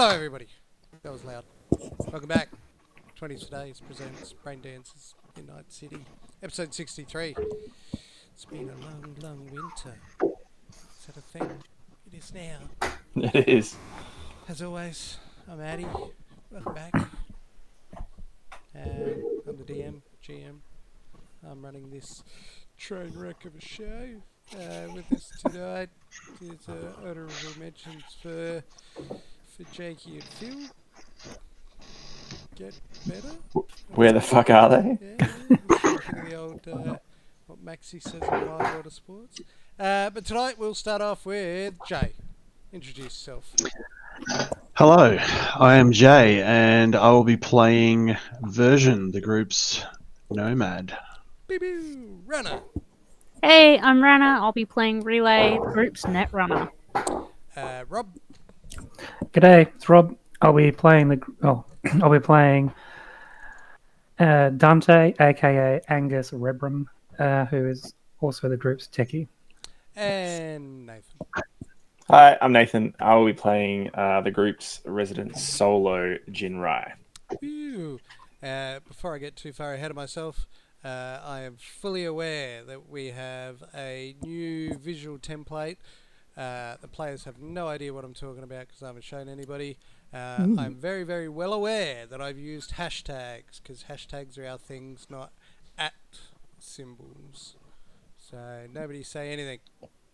Hello, everybody. That was loud. Welcome back. 20 Today's presents Braindances in Nightcity, episode 63. It's been a long, long winter. Is that a thing? It is now. It is. As always, I'm Addy. Welcome back. I'm the GM. I'm running this train wreck of a show. With us tonight is honourable mentions for Jakey and Phil. Get better? Where the fuck are they? Speaking of the old, what Maxi says in Wild Water Sports. But tonight we'll start off with Jay. Introduce yourself. Hello, I am Jay, and I will be playing Version, the group's Nomad. Boo-boo! Runner. Hey, I'm Rana. I'll be playing Relay, the group's Netrunner. Rob. G'day, it's Rob. I'll be playing Dante, aka Angus Rebram, who is also the group's techie. And Nathan. Hi, I'm Nathan. I will be playing the group's resident solo Jinrai. Woo. Before I get too far ahead of myself, I am fully aware that we have a new visual template. The players have no idea what I'm talking about because I haven't shown anybody. I'm very, very well aware that I've used hashtags because hashtags are our things, not at symbols. So nobody say anything.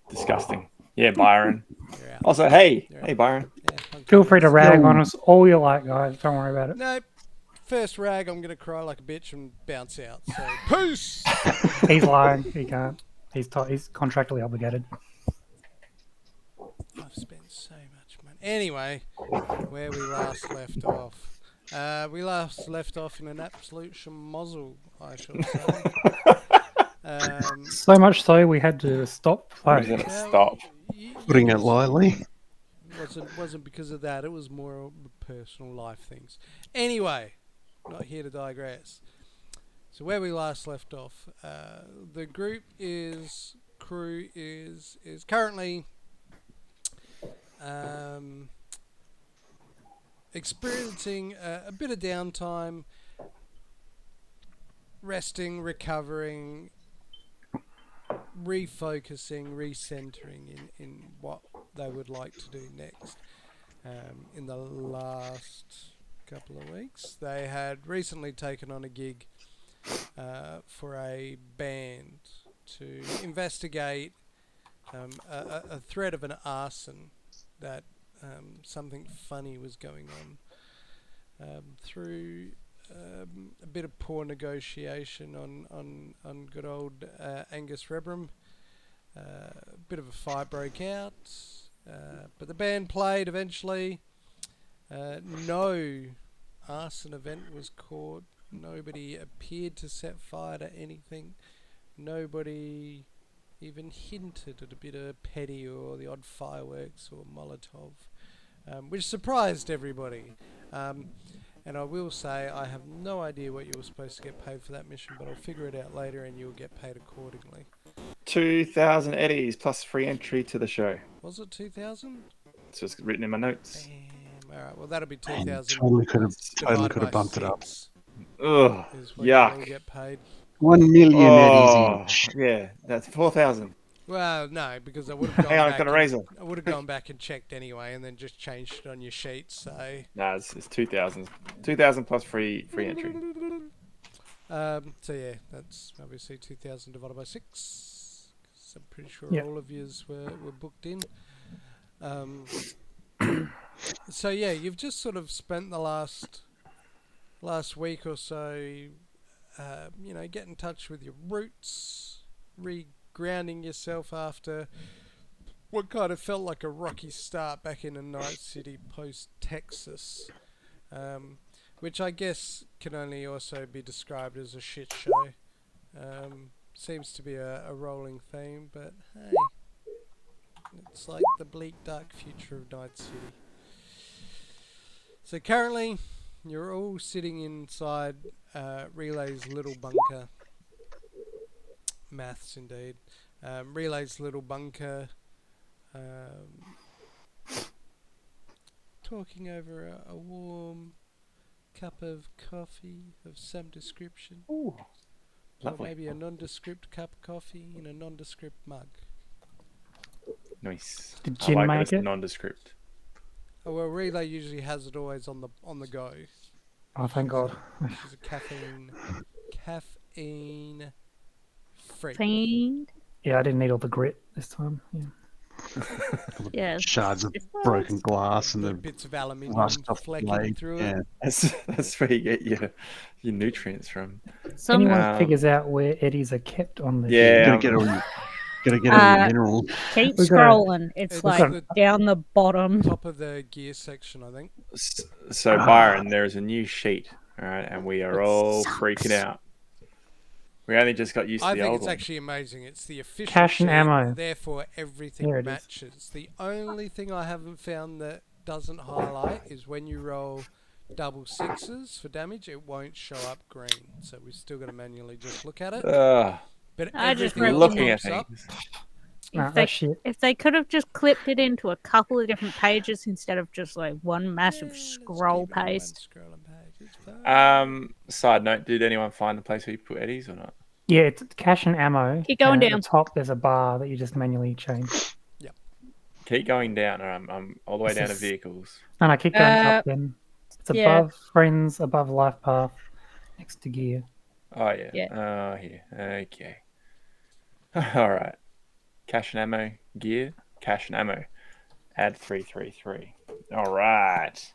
Disgusting. Yeah, Byron. You're out. Also, hey You're out. hey, Byron. Yeah, Feel free to rag on us all you like, guys. Don't worry about it. Nope. First rag, I'm going to cry like a bitch and bounce out. So, peace! He's lying. He can't. He's contractually obligated. I've spent so much money. Anyway, where we last left off. We last left off in an absolute schmozzle, I shall say. So much so we had to stop Where's playing. it? Stop. Putting it lightly. Wasn't because of that. It was more personal life things. Anyway, not here to digress. So where we last left off, the crew is currently experiencing a bit of downtime, resting, recovering, refocusing, recentering in what they would like to do next. In the last couple of weeks, they had recently taken on a gig for a band to investigate a threat of an arson that something funny was going on through a bit of poor negotiation on good old Angus Rebram. A bit of a fight broke out, but the band played eventually. No arson event was caught. Nobody appeared to set fire to anything. Nobody even hinted at a bit of petty or the odd fireworks or Molotov, which surprised everybody. And I will say I have no idea what you were supposed to get paid for that mission, but I'll figure it out later and you'll get paid accordingly. 2,000 eddies plus free entry to the show. Was it 2,000? It's just written in my notes. Damn. Alright, well that'll be 2,000 Totally could divided by have bumped it up. 6 Ugh, is what you'll yuck. get paid. 1 million Oh, eddies each. yeah, that's 4,000. Well, no, because I would have gone Hang on, I've back got a and- razor. I would have gone back and checked anyway and then just changed it on your sheet, so... Nah, it's 2,000. 2,000 plus free entry. So yeah, that's obviously 2,000 divided by 6. 'Cause I'm pretty sure Yep. all of yous were booked in. So yeah, you've just sort of spent the last week or so, get in touch with your roots, re-grounding yourself after what kind of felt like a rocky start back in a Nightcity post-Texas. Which I guess can only also be described as a shit show. Seems to be a rolling theme, but hey, it's like the bleak, dark future of Nightcity. So currently, you're all sitting inside Relay's little bunker. Maths, indeed. Relay's little bunker. talking over a warm cup of coffee of some description. Ooh, Or lovely. maybe a nondescript cup of coffee in a nondescript mug. Nice. Did I Jin like that make it's it? nondescript. Oh well, Relay usually has it always on the go. Oh, thank God. She's a caffeine freak. Fiend. Yeah, I didn't need all the grit this time. Yeah. Yeah. Shards of broken glass and Little the bits of aluminium rust off the flecking blade. through Yeah. it. That's where you get your nutrients from. Some Anyone Um, figures out where eddies are kept on the Yeah. Gotta get all your minerals. keep We've got a- scrolling. It's It's like the down the bottom. top of the gear section, I think. So Byron, there is a new sheet, all right, and we are It all sucks. freaking out. We only just got used to I the think old it's one. actually amazing. It's the official Cash and sheet, ammo. therefore everything There it is. matches. The only thing I haven't found that doesn't highlight is when you roll double sixes for damage, it won't show up green. So we've still got to manually just look at it. But I just everything else Looking at pops up. things. Nah, If they, that's shit. if they could have just clipped it into a couple of different pages instead of just like one massive Yeah, let's scroll keep it on one paste. scrolling page. It's fine. Side note: did anyone find the place where you put eddies or not? Yeah, it's cash and ammo. Keep going and down. At the top, there's a bar that you just manually change. Keep going down, or I'm all the way This down to is- vehicles. No, no, keep going up then. It's yeah. above friends, above life path, next to gear. Oh yeah. Yeah. Oh here. Okay. All right. Cash and ammo gear. Cash and ammo. Add 333. All right.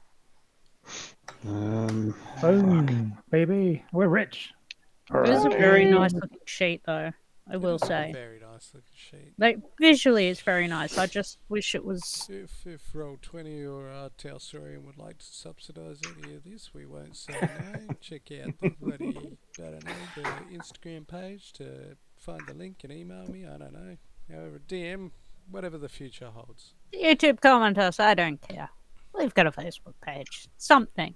Boom, baby. We're rich. It is a very nice looking sheet, though. I will It's a say, very nice looking sheet. like visually, it's very nice. I just wish it was. If Roll20 or Talsorian would like to subsidise any of this, we won't say no. Check out the bloody, I don't know, the Instagram page to find the link and email me. I don't know. However, DM, whatever the future holds. YouTube comment us. I don't care. We've got a Facebook page. Something.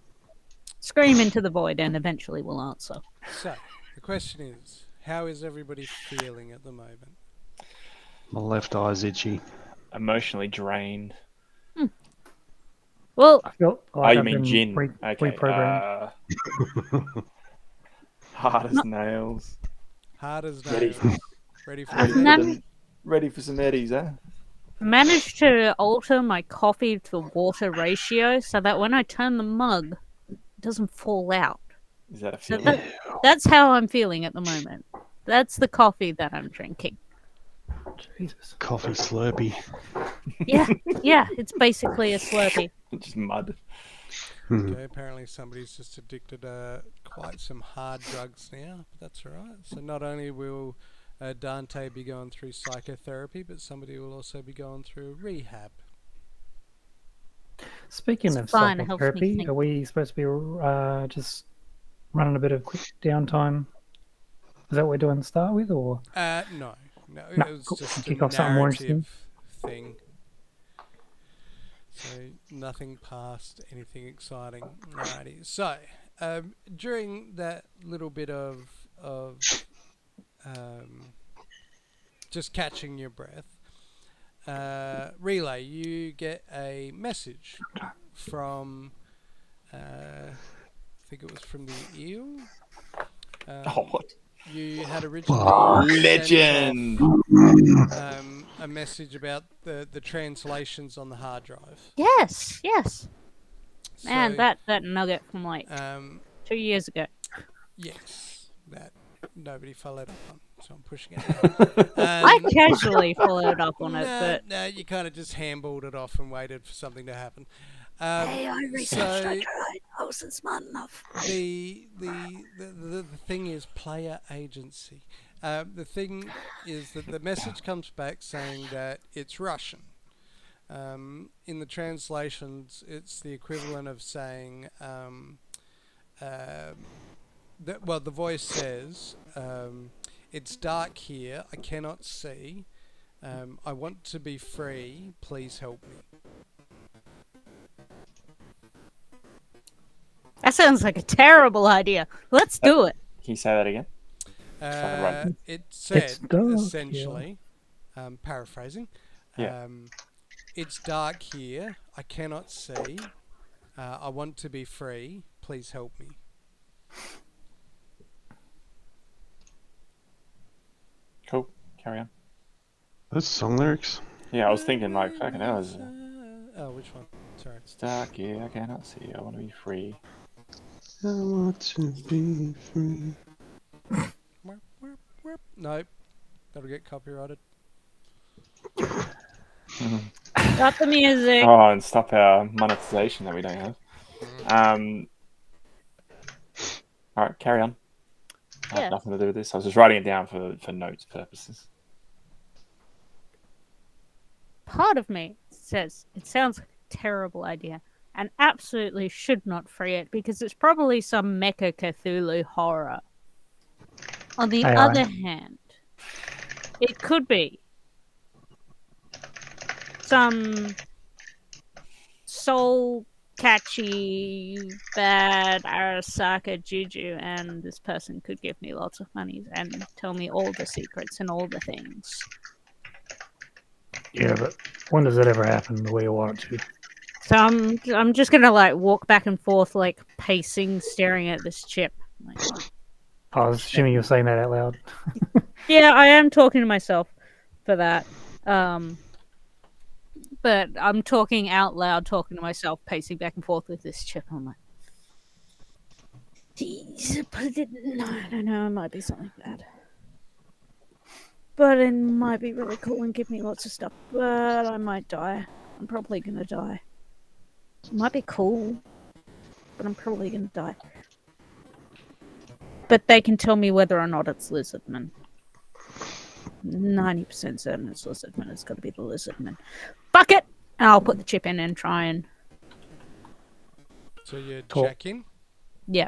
Scream into the void, and eventually we'll answer. So, the question is, how is everybody feeling at the moment? My left eye's itchy. Emotionally drained. Well, I feel Oh, like you I've mean been gin? Okay. reprogrammed. Hard as nails. Hard as Ready. nails. Ready for I've the never- Ready for some eddies, huh? managed to alter my coffee to water ratio so that when I turn the mug, it doesn't fall out. Is that a So feeling? that's how I'm feeling at the moment. That's the coffee that I'm drinking. Jesus. Coffee slurpee. Yeah, yeah, it's basically a Slurpee. Just mud. Okay, apparently somebody's just addicted to quite some hard drugs now, but that's alright. So not only will Dante be going through psychotherapy, but somebody will also be going through rehab. Speaking It's of fine, it helps me psychotherapy, think. are we supposed to be just running a bit of quick downtime? Is that what we're doing to start with, or No, No, it was cool. just Kick a off something more interesting. narrative thing. So nothing past anything exciting. Alrighty. So during that little bit of just catching your breath, Relay, you get a message from I think it was from the eel. What? You had originally sent Legend. off, a message about the translations on the hard drive. Yes, yes. Man, So, that nugget from like 2 years ago. yes, that nobody followed up on, so I'm pushing it. I casually followed up on it, but No, you kind of just handballed it off and waited for something to happen. hey, I researched. I so tried. I wasn't smart enough. the thing is player agency. The thing is that the message comes back saying that it's Russian. In the translations, it's the equivalent of saying, the voice says, it's dark here, I cannot see, I want to be free, please help me. That sounds like a terrible idea. Let's do it. Can you say that again? It said, It's dark essentially, paraphrasing, Yeah. it's dark here, I cannot see, I want to be free. Please help me. Cool. Carry on. Those song lyrics? Yeah, I was thinking like, fucking hell, is Oh, which one? Sorry. stuck here. I cannot see. I want to be free. I want to be free. Nope. That'll get copyrighted. Got the music. Oh, and stop our monetization that we don't have. All right, carry on. I have Yeah. nothing to do with this. I was just writing it down for notes purposes. Part of me says it sounds like a terrible idea and absolutely should not free it because it's probably some Mecha Cthulhu horror. On the AI. other hand, it could be some soul catchy bad Arasaka Juju, and this person could give me lots of money and tell me all the secrets and all the things. Yeah, but when does that ever happen the way you want it to? So I'm just gonna like walk back and forth, like pacing, staring at this chip. Like, I was assuming you were saying that out loud. yeah, I am talking to myself for that. But I'm talking out loud, talking to myself, pacing back and forth with this chip. I'm like, geez, but no, it might be something bad. But it might be really cool and give me lots of stuff. But I might die. I'm probably gonna die. It might be cool, but I'm probably gonna die. But they can tell me whether or not it's Lizardman. 90% certain it's Lizardman. It's got to be the Lizardman. Fuck it! I'll put the chip in and try and... So you Cool. jack in. Yeah.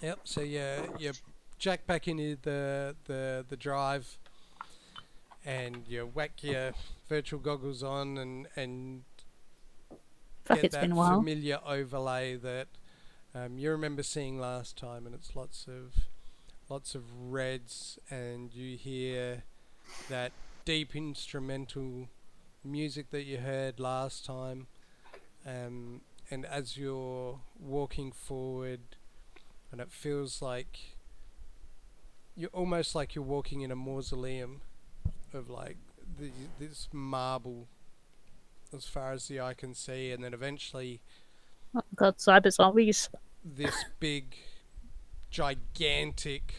Yep. So you jack back into the drive, and you whack your virtual goggles on and Fuck, get it's that been a while. familiar overlay that you remember seeing last time, and it's lots of reds, and you hear that deep instrumental music that you heard last time, and as you're walking forward, and it feels like you're almost like you're walking in a mausoleum of like this marble as far as the eye can see, and then eventually Oh god, cyber zombies. this big gigantic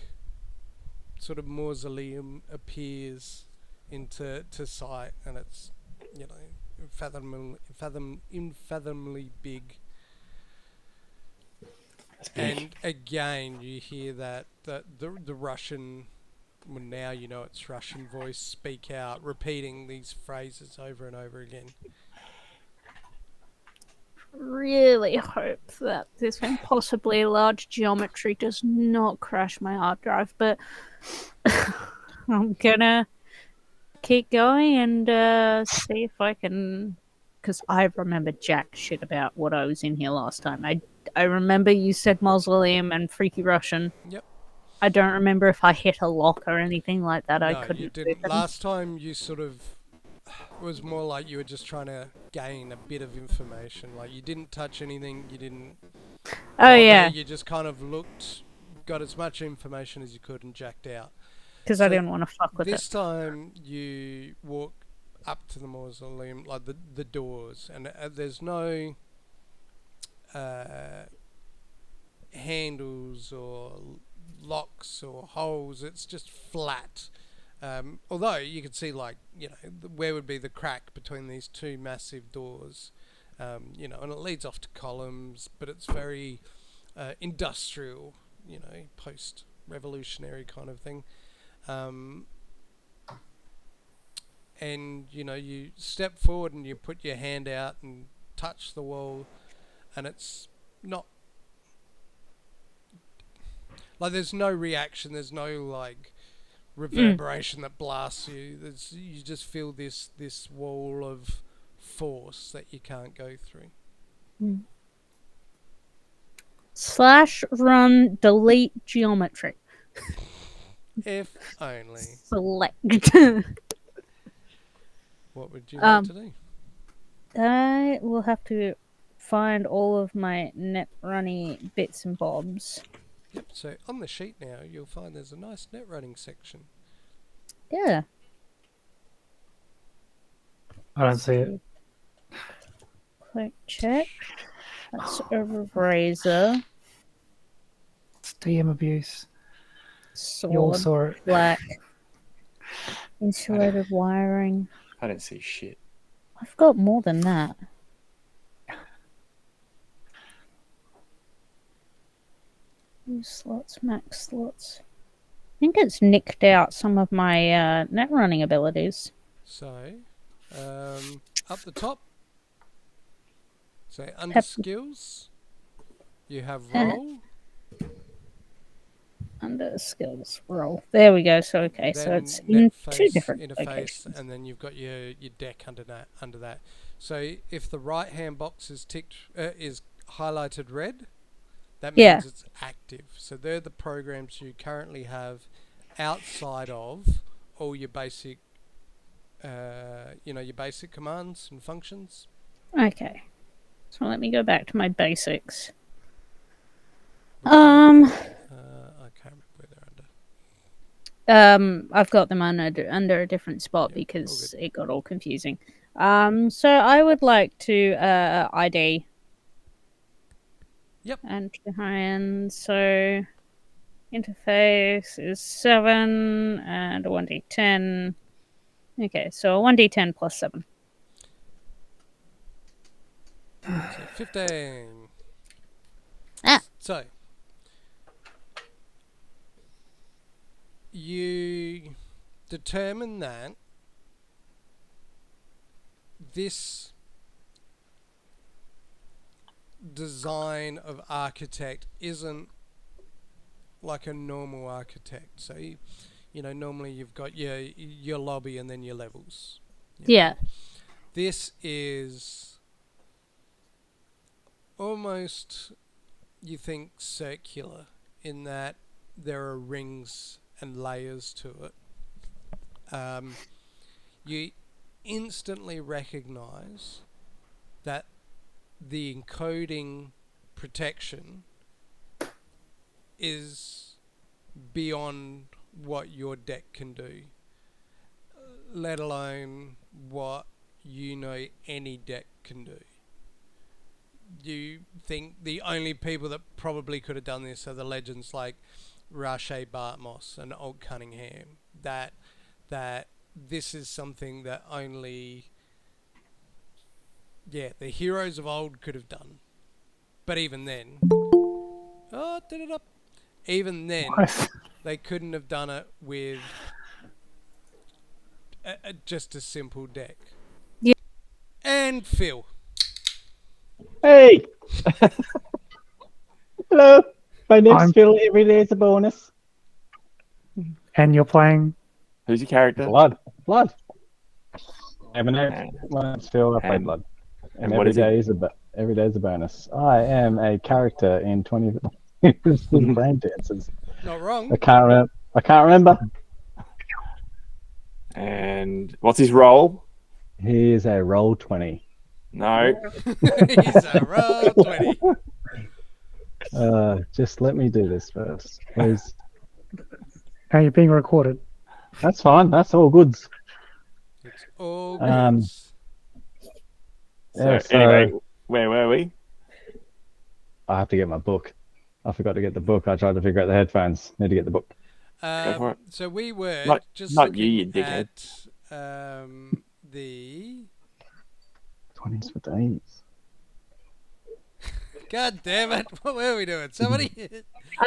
sort of mausoleum appears into sight, and it's, you know, unfathomably big. That's big. And again, you hear that the Russian, well, now you know it's Russian voice, speak out, repeating these phrases over and over again. Really hope that this impossibly large geometry does not crash my hard drive, but I'm gonna keep going and see if I can, because I remember jack shit about what I was in here last time. I remember you said mausoleum and freaky Russian. Yep. I don't remember if I hit a lock or anything like that. I No, couldn't you do didn't. them. Last time you sort of, it was more like you were just trying to gain a bit of information. Like you didn't touch anything, you didn't Oh bother, yeah, you just kind of looked, got as much information as you could and jacked out. because I So didn't want to fuck with This it. time you walk up to the mausoleum, like the doors, and there's no handles or locks or holes. It's just flat. Although you could see, like, you know, where would be the crack between these two massive doors, you know, and it leads off to columns, but it's very industrial, you know, post-revolutionary kind of thing. And, you know, you step forward and you put your hand out and touch the wall, and it's not like there's no reaction, there's no like reverberation that blasts you. You just feel this wall of force that you can't go through. Slash run delete geometry. If only. Select. What would you like to do? I will have to find all of my net running bits and bobs. Yep. So on the sheet now, you'll find there's a nice net running section. Yeah. I don't see it. Quick check. That's a razor. It's DM abuse. You all Sword. saw it. Black. Insulated wiring. I didn't see shit. I've got more than that. Slots, max slots. I think it's nicked out some of my net running abilities. So, up the top. So under skills, you have roll. Under skills, roll. There we go. So okay, so Then it's in net two face, different interface, locations. and then you've got your deck under that. So if the right hand box is ticked is highlighted red, that means Yeah. it's active. So they're the programs you currently have outside of all your basic, your basic commands and functions. Okay. So let me go back to my basics. I can't remember where they're under. I've got them under a different spot Yeah, because all it got all confusing. So I would like to ID. Yep. And so interface is 7 and a 1d10. Okay, so a 1d10 plus 7. So 15. Ah. So you determine that this design of architect isn't like a normal architect. So normally you've got your lobby and then your levels. Yeah. This is almost, you think, circular in that there are rings and layers to it. You instantly recognize that the encoding protection is beyond what your deck can do, let alone what any deck can do. You think the only people that probably could have done this are the legends like Rache Bartmoss and Alt Cunningham. That this is something that only the heroes of old could have done. But even then, even then, What? they couldn't have done it with just a simple deck. Yeah. And Phil. Hey! Hello! My name's I'm- Phil. Every day is a bonus. And you're playing. Who's your character? Blood. I have a name. And- My name's Phil. I play and- Blood. and And what is it? every day is a bonus. I am a character in 20 Braindances. Not wrong. I can't remember. And what's his role? He is a roll 20. No. He's a roll 20. Just let me do this first, please. Now you're being recorded. That's fine. That's all goods. It's all Um, good. Yeah, So anyway, where were we? I have to get my book. I forgot to get the book. I tried to figure out the headphones. Need to get the book. Go for it. So we were Not looking you dickhead. at the... 20s for days. God damn it! What were we doing? Somebody?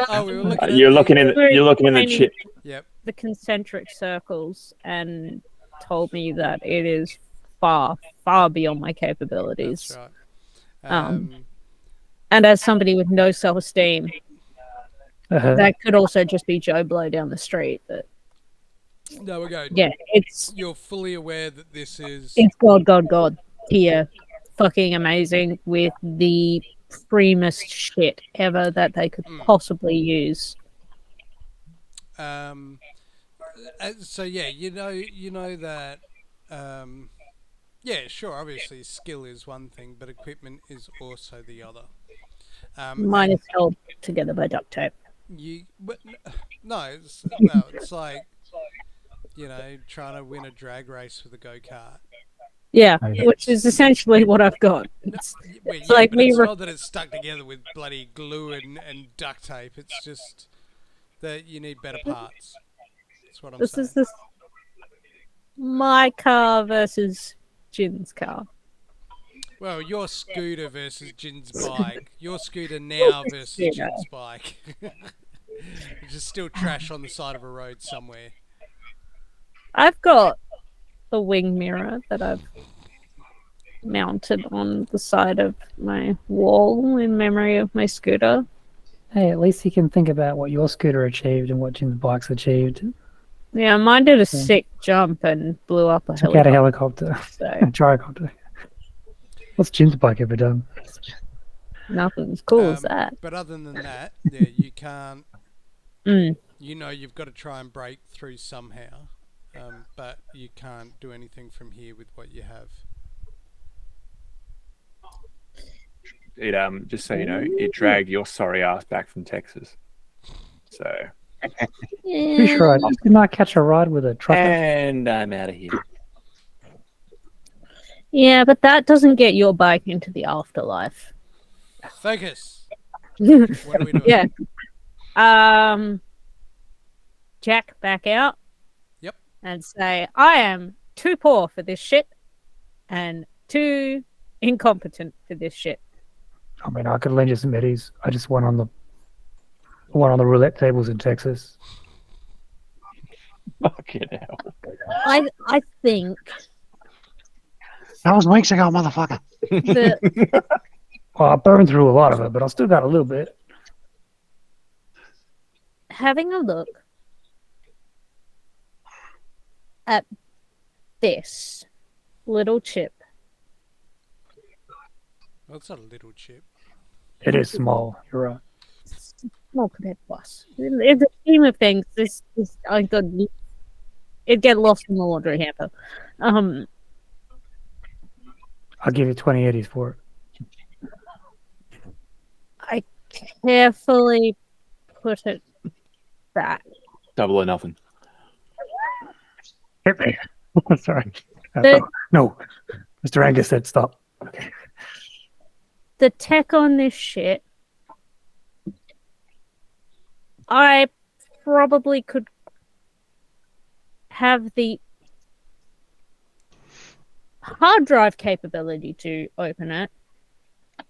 Oh, we were looking. At You're looking in the Tiny- chip. Yep. the concentric circles and told me that it is far, far beyond my capabilities. That's right. And as somebody with no self-esteem, Uh, that could also just be Joe Blow down the street. But No, we go. yeah, it's You're fully aware that this is. God here, fucking amazing with the primest shit ever that they could possibly use. So yeah, you know that Yeah, sure. Obviously, skill is one thing, but equipment is also the other. Mine And is held together by duct tape. no, it's like trying to win a drag race with a go kart. Yeah, Okay. which is essentially what I've got. No, It's yeah, like but me. it's not that it's stuck together with bloody glue and duct tape. It's just that you need better parts. That's what I'm This saying. is this my car versus Jin's car. Well, your scooter versus Jin's bike. Your scooter now versus Scooter. Jin's bike. Which is still trash on the side of a road somewhere. I've got a wing mirror that I've mounted on the side of my wall in memory of my scooter. Hey, at least you can think about what your scooter achieved and what Jim's bike's achieved. Yeah, mine did a sick jump and blew up a Took out a helicopter. helicopter, So gyrocopter. What's Jim's bike ever done? nothing as cool as that. But other than that, yeah, you can't. Mm. You've got to try and break through somehow. But you can't do anything from here with what you have. It just so you know, it dragged your sorry ass back from Texas. So Pretty sure I did not catch a ride with a trucker. and I'm out of here. Yeah, but that doesn't get your bike into the afterlife. Focus. What are we doing? Yeah. Jack back out. Yep. And say, I am too poor for this shit and too incompetent for this shit. I mean, I could lend you some eddies. I just won on the roulette tables in Texas. Fucking hell. I think That was weeks ago, motherfucker. that Well, I burned through a lot of it, but I still got a little bit. having a look at this little chip, Well, it's not a little chip. It is small. You're right. small compared to us. In the scheme of things, this I could it'd get lost in the laundry hamper. I'll give you 20 eddies for it. I carefully put it back. Double or nothing. Hit me. Sorry. The- No. Mr. Angus said stop. Okay. The tech on this shit, I probably could have the hard drive capability to open it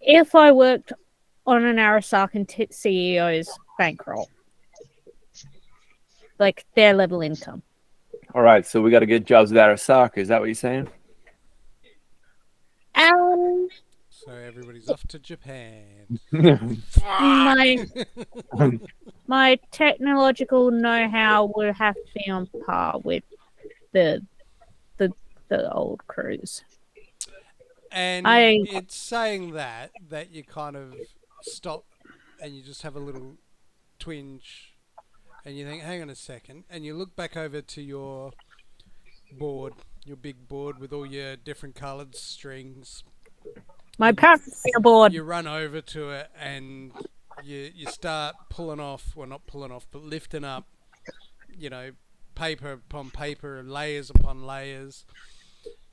if I worked on an Arasakan CEO's bankroll. Like their level income. All right, so we got to get jobs with Arasaka. Is that what you're saying? So everybody's off to Japan. My technological know-how would have to be on par with the old crews. And I- it's saying that you kind of stop and you just have a little twinge and you think, hang on a second, and you look back over to your board, your big board with all your different coloured strings. My parents are bored. You run over to it and you start pulling off, well, not pulling off, but lifting up, paper upon paper, layers upon layers.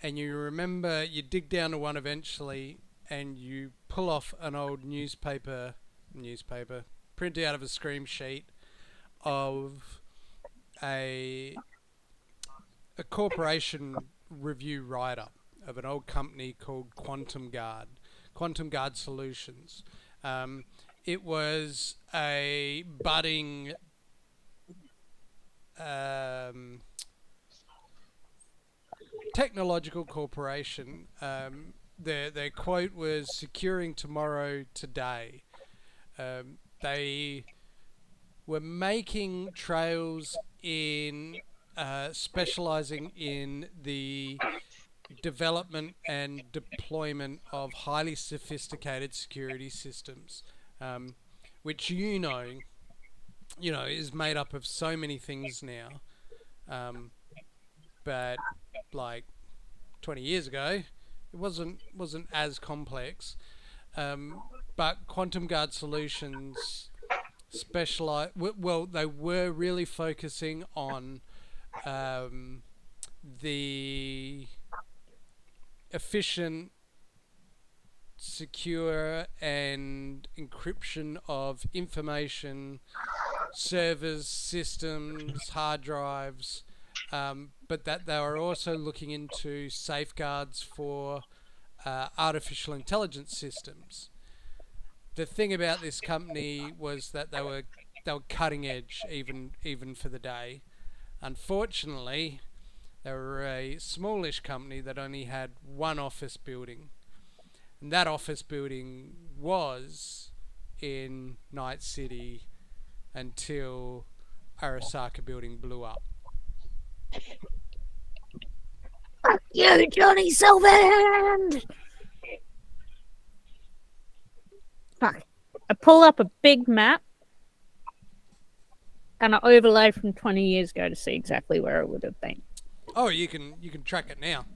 And you remember, you dig down to one eventually and you pull off an old newspaper, print out of a scream sheet of a corporation review write-up of an old company called Quantum Guard Solutions. It was a budding technological corporation. Their quote was "securing tomorrow today." They were making trails in specializing in the development and deployment of highly sophisticated security systems, which is made up of so many things now. But like 20 years ago, it wasn't as complex. But Quantum Guard Solutions specialize. Well, they were really focusing on the efficient, secure, and encryption of information, servers, systems, hard drives, but that they were also looking into safeguards for artificial intelligence systems. The thing about this company was that they were cutting edge even for the day. Unfortunately, they were a smallish company that only had one office building. And that office building was in Nightcity until Arasaka building blew up. Fuck you, Johnny Silverhand! Fuck. I pull up a big map and I overlay from 20 years ago to see exactly where it would have been. Oh, you can track it now.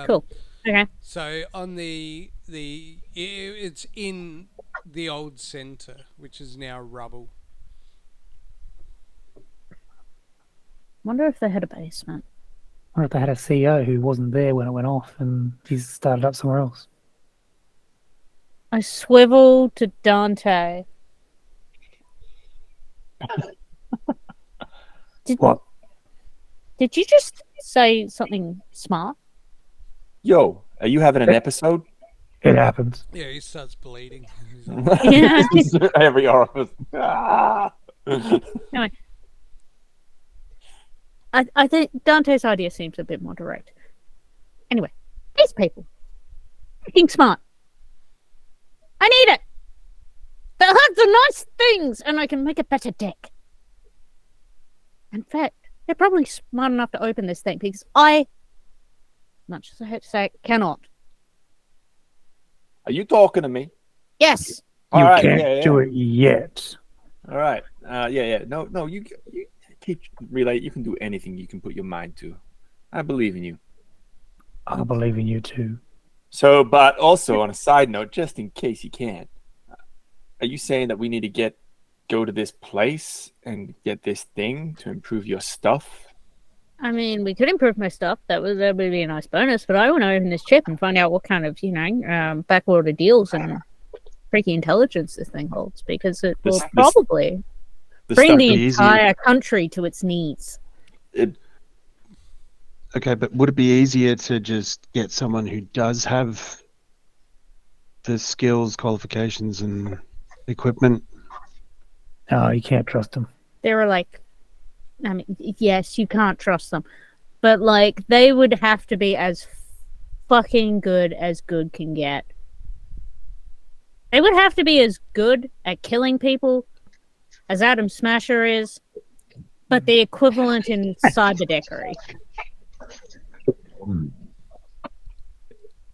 Cool. Okay. So on it's in the old centre, which is now rubble. Wonder if they had a basement. I wonder if they had a CEO who wasn't there when it went off and he's started up somewhere else. I swivel to Dante. What? Did you just say something smart? Yo, are you having an episode? It happens. Yeah, he starts bleeding. Yeah. Every orifice. Ah! Anyway, I think Dante's idea seems a bit more direct. Anyway, these people, freaking smart. I need it. They'll have the nice things, and I can make a better deck. In fact, they're probably smart enough to open this thing because I, much as I hate to say it, cannot. Are you talking to me? Yes. You All right, can't do it yet. All right. Yeah. No. You keep relate. You can do anything you can put your mind to. I believe in you. I believe in you too. So, but also on a side note, just in case you can't, are you saying that we need to go to this place and get this thing to improve your stuff? I mean, we could improve my stuff. That would be a nice bonus. But I want to open this chip and find out what kind of, backwater deals and freaky intelligence this thing holds, because it will probably bring the entire country to its knees. Okay, but would it be easier to just get someone who does have the skills, qualifications, and equipment? No, you can't trust them. They were like, I mean, yes, you can't trust them, but like they would have to be as fucking good as good can get. They would have to be as good at killing people as Adam Smasher is, but the equivalent in cyberdeckery.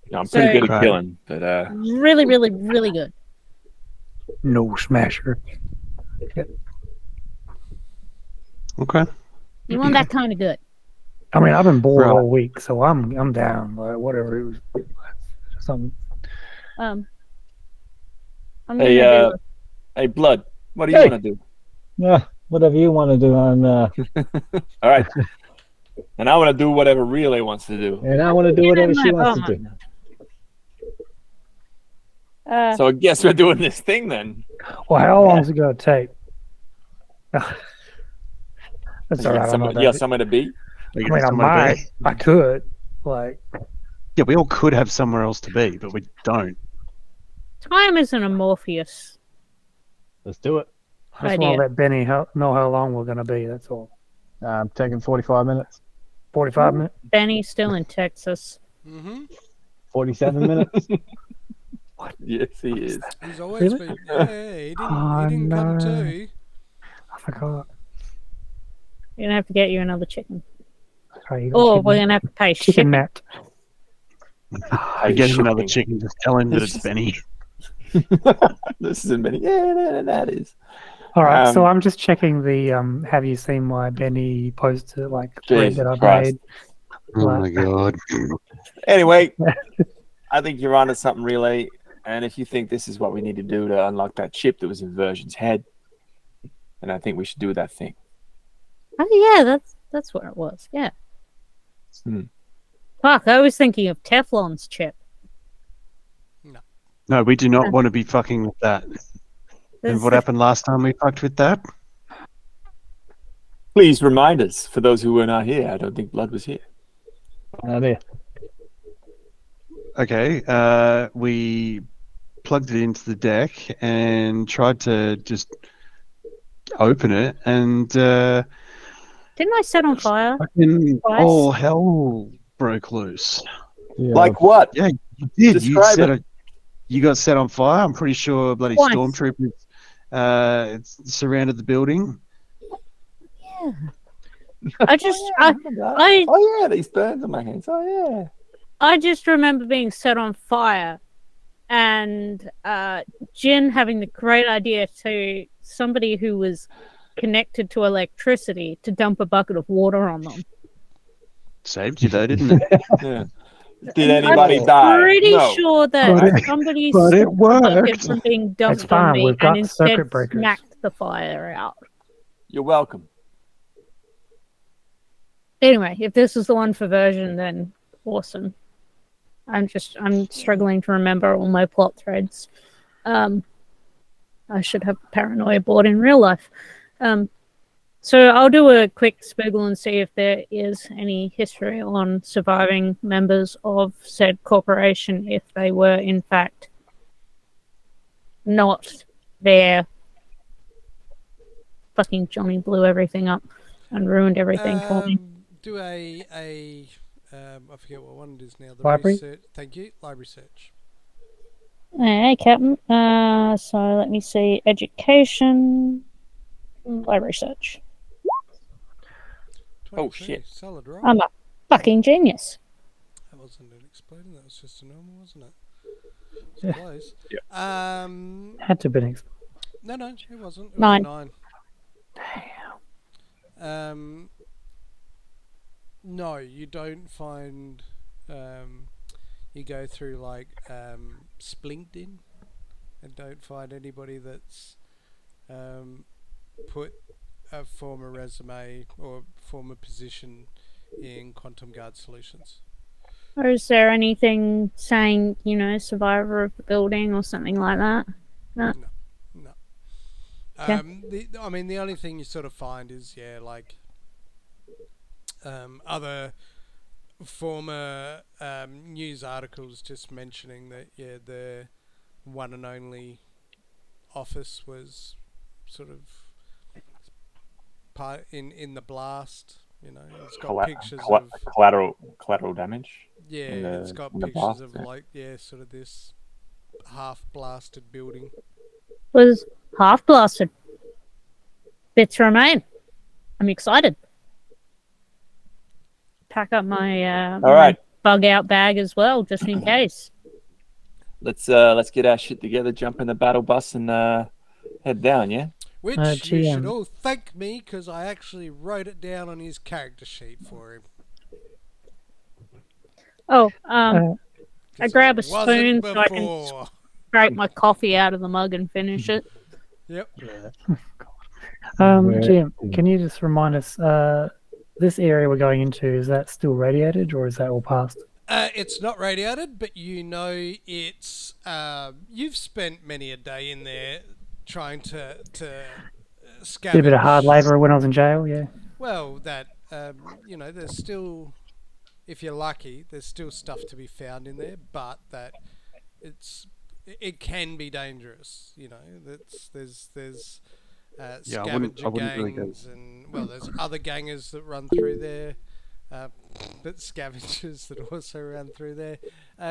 Yeah, I'm pretty good at killing, but really, really, really good. No Smasher. Okay. You want that kind of good. I mean, I've been bored all week, so I'm down. Like, whatever. It was something. I'm gonna hey, Blood. What do you want to do? Yeah, whatever you want to do. All right. And I want to do whatever Relay wants to do. And I want to do whatever she wants to do. So I guess we're doing this thing then. Well, how long is it going to take? That's all right. Yeah, somewhere to be. I mean, I might. I could. Like, yeah, we all could have somewhere else to be, but we don't. Time isn't a Morpheus. Let's do it. I just want to let Benny know how long we're going to be. That's all. I'm taking 45 minutes. 45 minutes? Benny's still in Texas. 47 minutes. What? Yes, he is. He's always been. Yeah, he didn't come too. I forgot. We're going to have to get you another chicken. Sorry, Or we're going to have to pay chicken net. I get another chicken. Just tell him that it's Benny. This isn't Benny. Yeah, that is. All right, so I'm just checking the have you seen my Benny poster, like thread that I made. Oh my god. Anyway, I think you're onto something, Relay. And if you think this is what we need to do to unlock that chip that was in Version's head, then I think we should do that thing. Oh yeah, that's where it was. Yeah. Hmm. Fuck, I was thinking of Teflon's chip. No, we do not want to be fucking with that. And what happened last time we fucked with that? Please remind us, for those who were not here. I don't think Blood was here. There. Okay, we plugged it into the deck and tried to just open it, and Didn't I set on fire? fucking Twice? all hell broke loose. Yeah. Like what? Yeah, you did. Describe it. You got set on fire. I'm pretty sure bloody Twice. stormtroopers surrounded the building. Yeah. Oh yeah, these burns on my hands. Oh yeah. I just remember being set on fire, and Jin having the great idea to somebody who was connected to electricity to dump a bucket of water on them. Saved you though, didn't it? Yeah. Did anybody I'm die? pretty No. sure that But somebody but it stopped the bucket worked. from being dumped It's fine, on me we've got and instead circuit breakers. smacked the fire out. You're welcome. Anyway, if this is the one for Version, then awesome. I'm struggling to remember all my plot threads. I should have a paranoia board in real life. So I'll do a quick spoogle and see if there is any history on surviving members of said corporation if they were in fact not there. Fucking Johnny blew everything up and ruined everything for me. Do I forget what one it is now. The Library? research. Thank you. Library search. Hey, Captain. So let me see. Education. Library search. 23. shit. Solid roll. I'm a fucking genius. That wasn't an exploding. That was just a normal, wasn't it? Yeah. It's close. Yeah. Had to be next. No, it wasn't. It was 9. 9. No, you don't find. You go through like LinkedIn and don't find anybody that's put a former resume or former position in Quantum Guard Solutions. Or is there anything saying, survivor of the building or something like that? No. No. Okay. The only thing you sort of find is other former news articles just mentioning that the one and only office was sort of part in the blast. It's got pictures of collateral damage. yeah, in the- it's got in the pictures blast, of yeah. sort of this half blasted building. Was half blasted. Bits remain. I'm excited. Pack up my All right, bug out bag as well, just in case. let's get our shit together, jump in the battle bus, and head down. Yeah. Which you should GM. all thank me because I actually wrote it down on his character sheet for him. Oh, I 'Cause grab a it wasn't spoon so I can before. scrape my coffee out of the mug and finish it. Yep. Where- Jim, can you just remind us, this area we're going into, is that still radiated or is that all past? It's not radiated, but it's. You've spent many a day in there trying to scavenge. Did a bit of hard labour when I was in jail, yeah. Well, there's still, if you're lucky, there's still stuff to be found in there, but that it can be dangerous. There's Yeah, I scavenger wouldn't really go. gangs and there's other gangers that run through there, but scavengers that also run through there.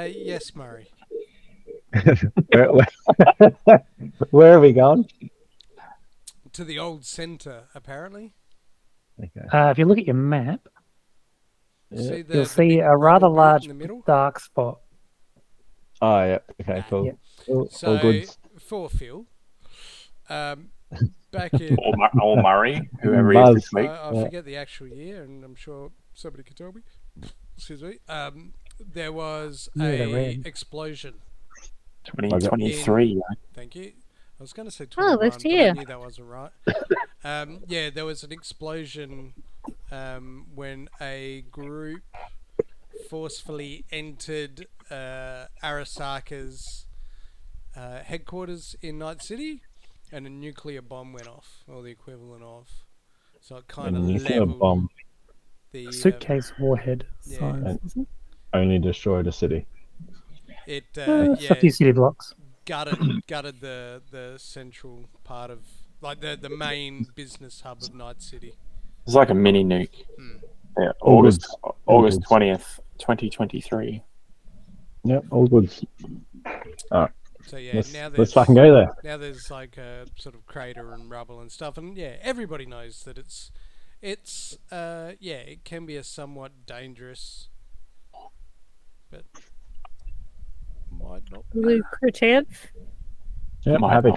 Yes, Murray. Where are we going? To the old centre, apparently. Okay. If you look at your map, See you'll see big a rather rubber boot large in the middle. dark spot. Oh yeah. Okay. Cool. Yeah. All So good. for Phil, back in Or Murray, whoever he is this Buzz. week. I forget the actual year, and I'm sure somebody could tell me. excuse me. There was Yeah, they're a red. explosion. 2023. Thank you. I was going to say Oh, 21, that's but I here. knew that wasn't right. Yeah, there was an explosion when a group forcefully entered Arasaka's headquarters in Nightcity, and a nuclear bomb went off, or the equivalent of. So it A kind of nuclear leveled bomb the Suitcase warhead yeah. size. Is it? only destroyed a city. It A yeah few city blocks. gutted the central part of like the main business hub of Night City. It's like a mini nuke. Yeah, All August goods. All August goods. 20th, 2023. Yep, all good. All right, So yeah, let's now let's there's fucking go there. now there's like a sort of crater and rubble and stuff, and yeah, everybody knows that it's yeah, it can be a somewhat dangerous, but might not be. Lucrative. Yep, Might happy.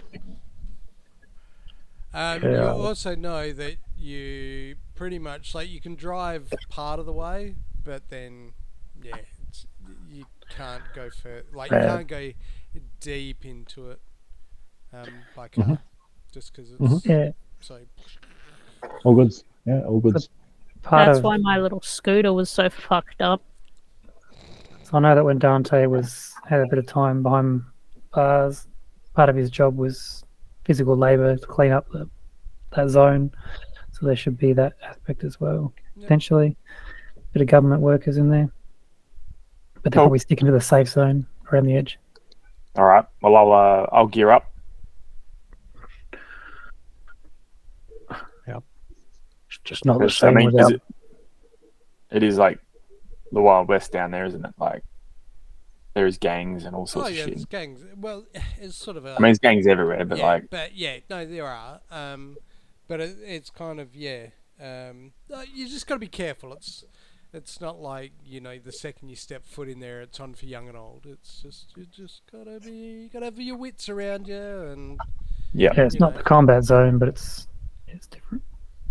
not. You Yeah. also know that you pretty much like you can drive part of the way, but then yeah, you can't go further. Like you can't go deep into it by car, just because it's Yeah. so. All goods. Yeah, all goods. Part That's of why my little scooter was so fucked up. So I know that when Dante had a bit of time behind bars, part of his job was physical labour to clean up that zone. So there should be that aspect as well. Yep. Potentially, bit of government workers in there, but they're Cool. probably sticking to the safe zone around the edge. All right. Well, I'll gear up. It's just not the Because, I same mean, without. it is like the Wild West down there, isn't it? Like there's gangs and all Oh sorts of yeah, shit. there's gangs. Well, it's sort of a. I mean, there's gangs everywhere, but yeah, like but yeah, no, there are. But it's kind of yeah. You just got to be careful. It's not like the second you step foot in there, it's on for young and old. It's just you gotta have your wits around you, and yeah. Yeah, it's not the combat zone, but it's different.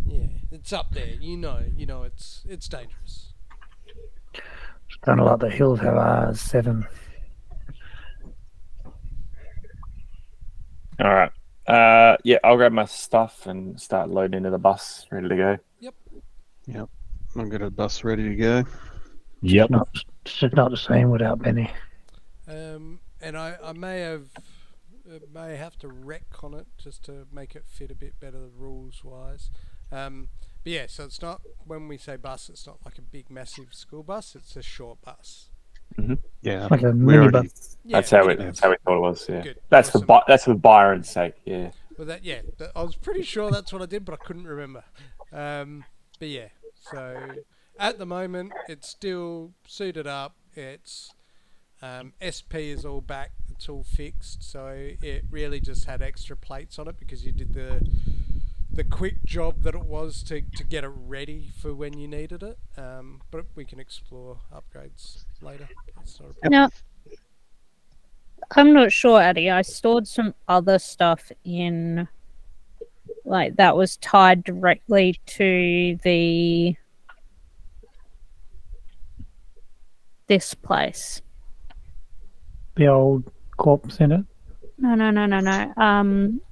yeah, it's up there. It's dangerous. Don't like the hills have R7. All right. Yeah, I'll grab my stuff and start loading into the bus, ready to go. I've got a bus ready to go. Yep. It's just not the same without Benny. And I may have to retcon it just to make it fit a bit better rules wise. But yeah, so it's not, when we say bus, it's not like a big massive school bus. It's a short bus. Yeah, Like a we already- minibus. Yeah, That's how minibus. we thought it was. Yeah. Good. That's Awesome. that's for Byron's sake. Yeah. Well, I was pretty sure that's what I did, but I couldn't remember. But yeah, so at the moment it's still suited up. It's SP is all back. It's all fixed. So it really just had extra plates on it because you did the quick job that it was to get it ready for when you needed it. But we can explore upgrades later. That's not a problem. Now, I'm not sure, Addie. I stored some other stuff in, like, that was tied directly to this place. The old corpse in it. No.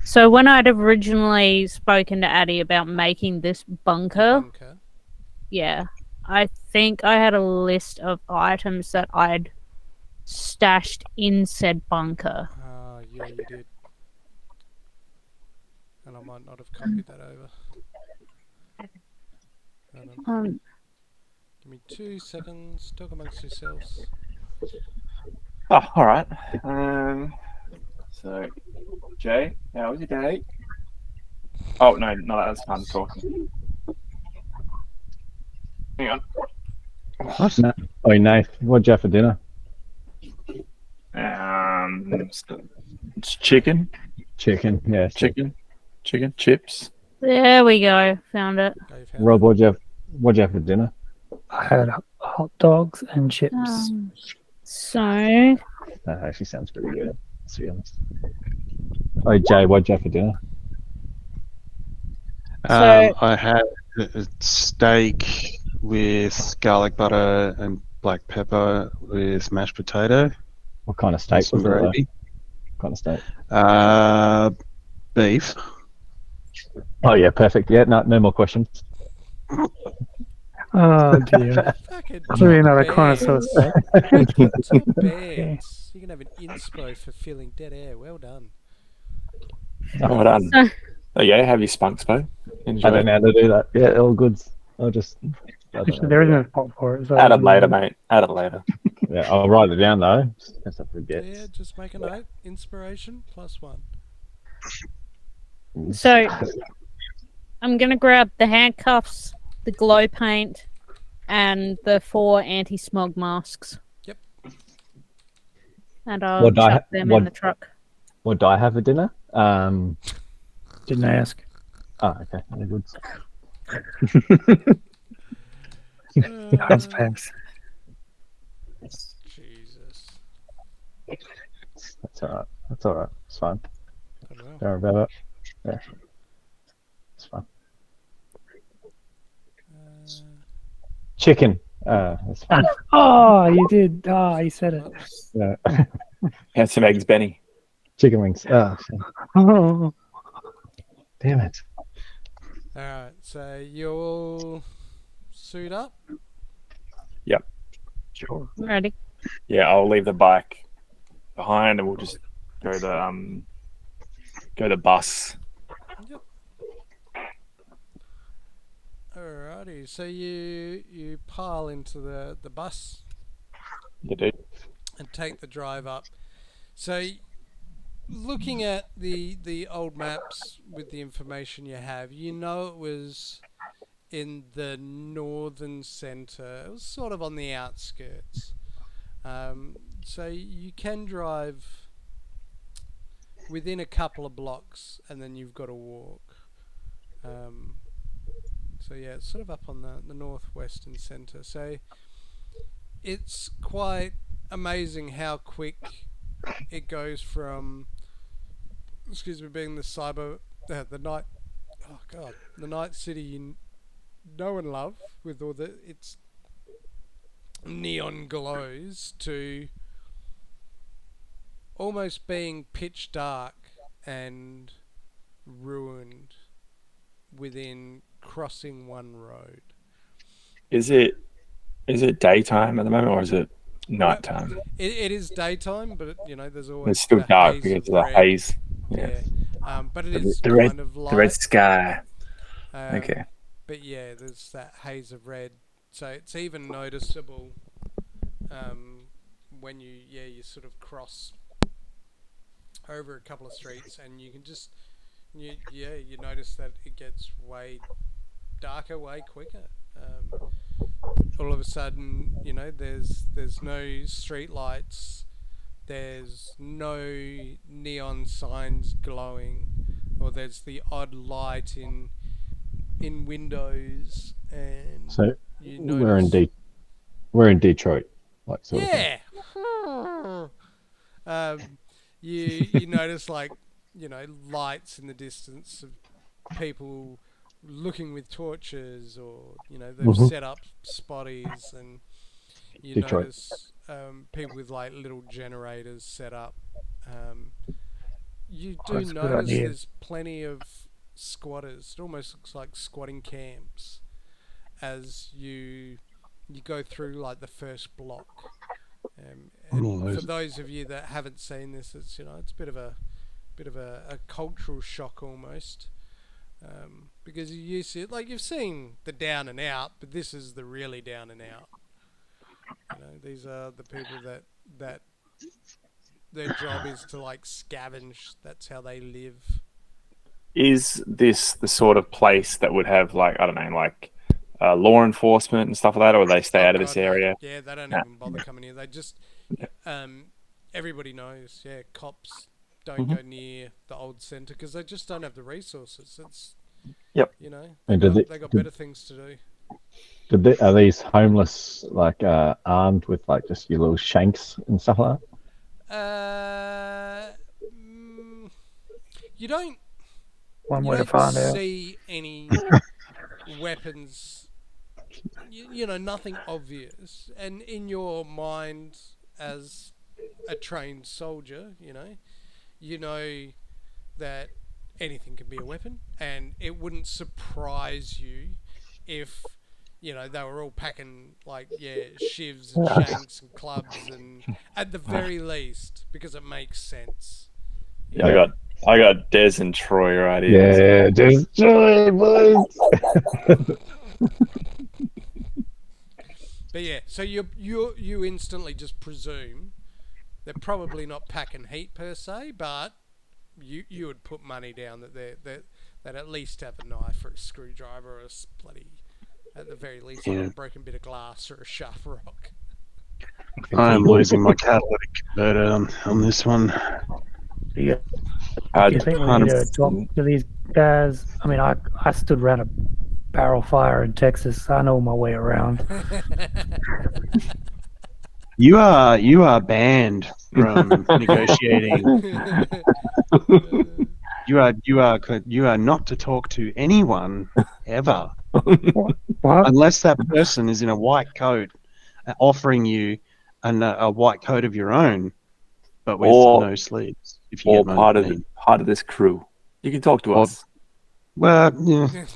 So when I'd originally spoken to Addie about making this bunker, Bunker. yeah, I think I had a list of items that I'd stashed in said bunker. Ah, yeah, you did. And I might not have copied that over. Hold on. Give me 2 seconds. Talk amongst yourselves. Oh, all right. So, Jay, how was your day? Oh no, that's fun talking. Hang on. What? Oh, Nath, what'd you have for dinner? It's chicken, Chicken. Yeah. chicken, chips. There we go. Found it. Oh, you found Rob, it? what'd you have for dinner? I had hot dogs and chips. So That actually sounds pretty good. To be honest. Oh, Jay, what'd you have for dinner? So- I had a steak with garlic butter and black pepper with mashed potato. What kind of And steak some was it, though? gravy. What kind of steak? Beef. Oh yeah, perfect. Yeah, no more questions. Oh dear. Fucking Clearly drop not a the connoisseur bands. steak. Top Okay. bands. You can have an inspo for filling dead air. Well done. Well done. There you go. Have your spunk spo. I Enjoy. don't know how to do that. Yeah, all good. I don't Actually, know. there isn't a spot for it. So Add it later, mate. Add it later. Yeah, I'll write it down though. Just I forget. Yeah, just make a note. Inspiration +1. So I'm gonna grab the handcuffs, the glow paint, and the 4 anti-smog masks. Yep. And I'll What chuck them in the truck. What do I have for dinner? Didn't ask. Oh, okay. Very good. That's thanks. Jesus. That's all right. That's all right. It's fine. I don't know. Don't worry about it. Yeah. It's fine. Chicken. That's fine. Oh, you did. Oh, you said it. Yeah. Have some eggs, Benny. Chicken wings. Oh. Damn it. Alright, so you'll suit up? Sure. Ready? Yeah, I'll leave the bike behind, and we'll just go the bus. Yep. Alrighty, so you pile into the bus You do. and take the drive up. So looking at the old maps with the information you have, you know it was in the northern centre. It was sort of on the outskirts. So you can drive within a couple of blocks and then you've got to walk. So yeah, it's sort of up on the northwestern centre. So it's quite amazing how quick it goes from, being the Nightcity you know and love with all its neon glows to almost being pitch dark and ruined within crossing one road. Is it daytime at the moment, or is it nighttime? It is daytime, but there's always It's still the dark haze because of of the red. haze. Yeah. But it is The red- kind of light. The red sky. Um, Okay. But yeah, there's that haze of red, so it's even noticeable when you sort of cross over a couple of streets, and you can just you notice that it gets way darker, way quicker. All of a sudden, there's no street lights, there's no neon signs glowing, or there's the odd light in windows, and So you we're in notice. we're in Detroit, like sort of thing. Yeah. You notice lights in the distance of people looking with torches, or they've set up spotties, and you Detroit. notice people with little generators set up. You do That's a good notice idea. there's plenty of squatters. It almost looks like squatting camps as you go through the first block. And for those of you that haven't seen this, it's it's a bit of a cultural shock almost, because you see it you've seen the down and out, but this is the really down and out. These are the people that their job is to scavenge. That's how they live. Is this the sort of place that would have I don't know, law enforcement and stuff like that, or they stay out of this God, no. area? Yeah, they don't Nah. even bother coming here. They just everybody knows. Yeah, cops don't go near the old centre because they just don't have the resources. It's Yep. And they got better things to do. Are these homeless armed with just your little shanks and stuff like You don't One you way to don't find out. see any weapons you know, nothing obvious, and in your mind as a trained soldier, you know that anything can be a weapon, and it wouldn't surprise you if they were all packing like shivs and shanks and clubs, and at the very least, because it makes sense. Yeah, I got Des and Troy right here. Yeah, just joy, boys. But yeah, so you instantly just presume they're probably not packing heat per se, but you would put money down that that at least have a knife or a screwdriver or a at the very least, like a broken bit of glass or a sharp rock. I am losing my catalytic converter on this one. Do you think we need to talk to these guys? I mean, I stood around a barrel fire in Texas. I know my way around. You are banned from negotiating. You are not to talk to anyone ever, What? unless that person is in a white coat, offering you a white coat of your own, but with no sleeves. If you or get part of this crew, you can talk to us. Well, yeah.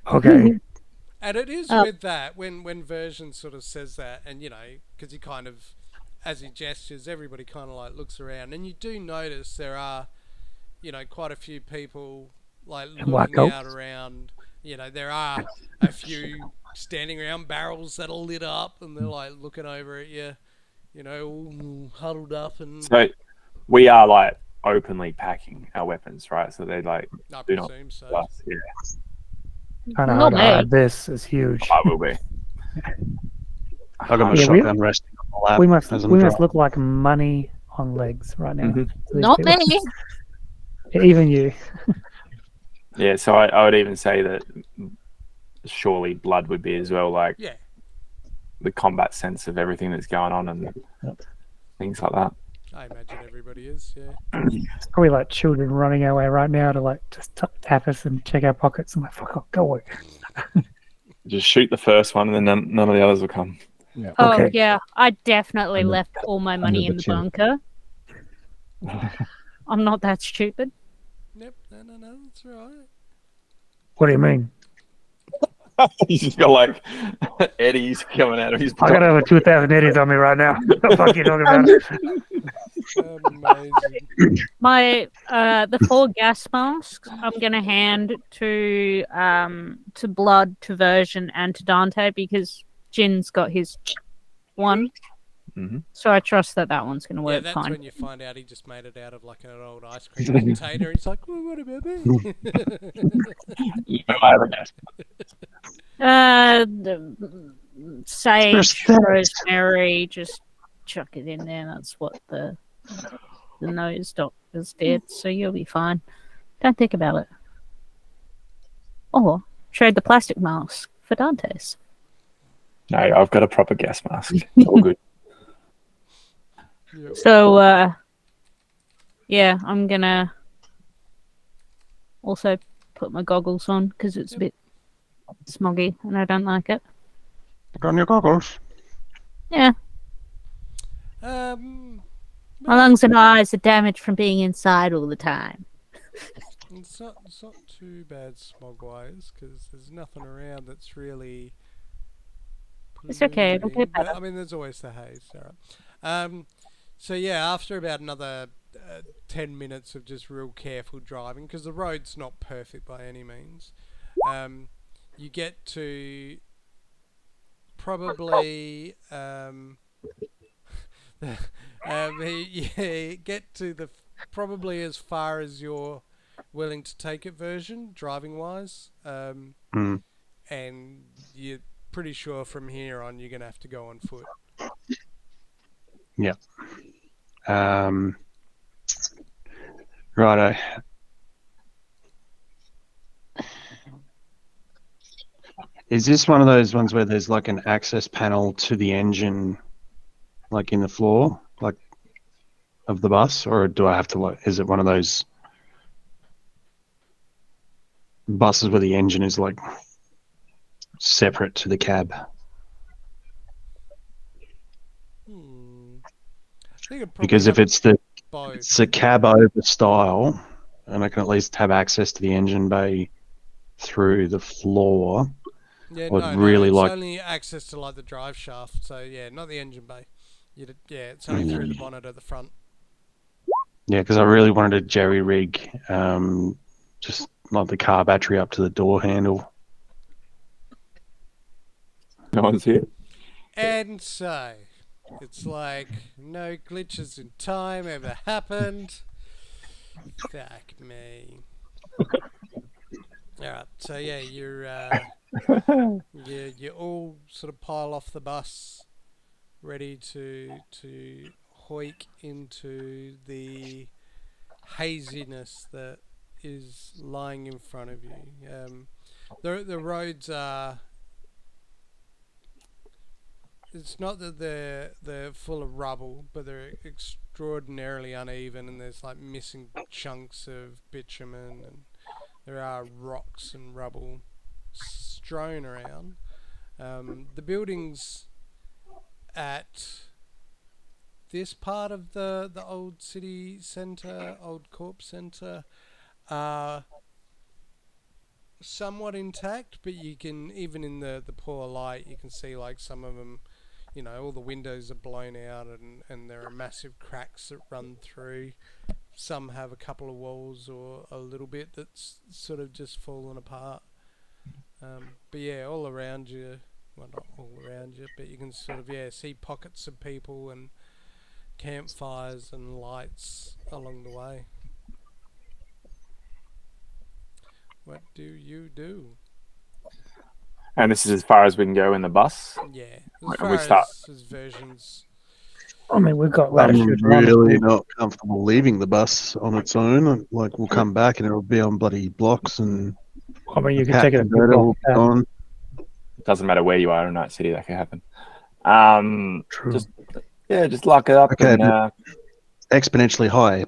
Okay. And it is with that when Version sort of says that, and because he kind of, as he gestures, everybody kind of like looks around, and you do notice there are, quite a few people like looking out around. There are a few standing around barrels that are lit up, and they're like looking over at you, all huddled up. And so we are like openly packing our weapons, right? So they like I do not presume so. us. Yeah, Kind of hard to hide. This is huge. I will be. I got my shotgun resting on my lap. We must look like money on legs right now. Mm-hmm. Not me. Even you. Yeah, so I would even say that surely blood would be as well, like the combat sense of everything that's going on and things like that. I imagine everybody is, yeah. It's probably like children running our way right now to like just tap us and check our pockets. I'm like, fuck off, go away. Just shoot the first one, and then none of the others will come. Yeah. Oh Okay. yeah, I definitely left all my money in the bunker. I'm not that stupid. Yep, no, that's right. What do you mean? He's just got like eddies coming out of his I got over 2,000 eddies on me right now. What the fuck are you talking about? Amazing. My the 4 gas masks I'm gonna hand to Blood, to Version, and to Dante because Jin's got his one. Mm-hmm. So I trust that one's gonna work that's fine. when you find out he just made it out of like an old ice cream container. He's like, well, what about me? Sage, rosemary, just chuck it in there. That's what the nose doctors did, so you'll be fine. Don't think about it. Or trade the plastic mask for Dante's. No, I've got a proper gas mask. It's all good. So, yeah, I'm gonna also put my goggles on because it's a bit smoggy and I don't like it. Put on your goggles. Yeah. My lungs and eyes are damaged from being inside all the time. It's not too bad smog-wise because there's nothing around that's really. It's okay. It'll get better. I mean, there's always the haze, Sarah. So yeah, after about another 10 minutes of just real careful driving, because the road's not perfect by any means, you get to probably get to the probably as far as you're willing to take it version driving wise, and you're pretty sure from here on you're gonna have to go on foot. Yeah. Righto. Is this one of those ones where there's like an access panel to the engine, like in the floor, like of the bus, or do I have to like? Is it one of those buses where the engine is like separate to the cab? I think it probably Because if have it's the both. cab over style, and I can at least have access to the engine bay through the floor, Yeah, I'd no, really it's like. only access to like the drive shaft. So yeah, not the engine bay. It's only through the bonnet at the front. Yeah, because I really wanted to jerry rig, just like the car battery up to the door handle. No one's here. And so, it's like no glitches in time ever happened. Fuck me. Alright, so yeah, you all sort of pile off the bus, ready to hoik into the haziness that is lying in front of you. The roads are. It's not that they're full of rubble, but they're extraordinarily uneven, and there's like missing chunks of bitumen, and there are rocks and rubble strewn around. The buildings at this part of the old city centre, old corp centre, are somewhat intact, but you can, even in the poor light, you can see like some of them, all the windows are blown out, and there are massive cracks that run through. Some have a couple of walls or a little bit that's sort of just fallen apart. But yeah, all around you, well, not all around you, but you can sort of see pockets of people and campfires and lights along the way. What do you do? And this is as far as we can go in the bus. Yeah, And as far we start. as versions. I mean, we've got I'm latitude. really not comfortable leaving the bus on its own. Like, we'll come back and it'll be on bloody blocks, and I mean, you could cat take it a few converter will blocks be out. gone. Doesn't matter where you are in Nightcity, that can happen. True. Just lock it up. Okay, and Exponentially high,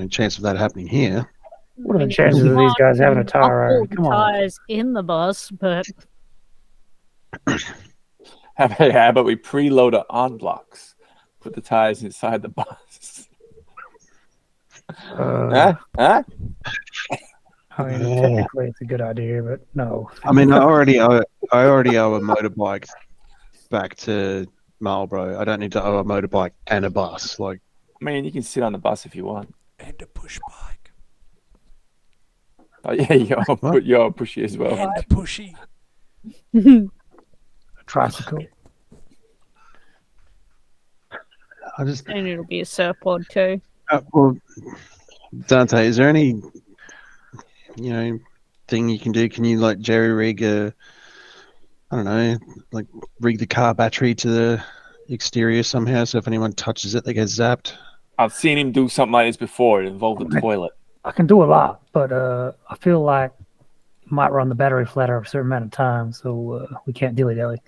chance of that happening here. What are the chances of these guys having a tire All iron? the Come on. tires in the bus, but how about we preload it on blocks? Put the tires inside the bus. Huh? I mean, technically it's a good idea, but no. I mean, I already owe a motorbike back to Marlborough. I don't need to owe a motorbike and a bus. Like, I mean, you can sit on the bus if you want. And a push bike. Oh yeah, you're pushy as well. And a pushy. Tricycle. I just and it'll be a surfboard too. well, Dante, is there any thing you can do? Can you like jerry rig I don't know, like rig the car battery to the exterior somehow, so if anyone touches it, they get zapped? I've seen him do something like this before. It involved a toilet. I can do a lot, but I feel like it might run the battery flat after a certain amount of time, so we can't dilly-dally.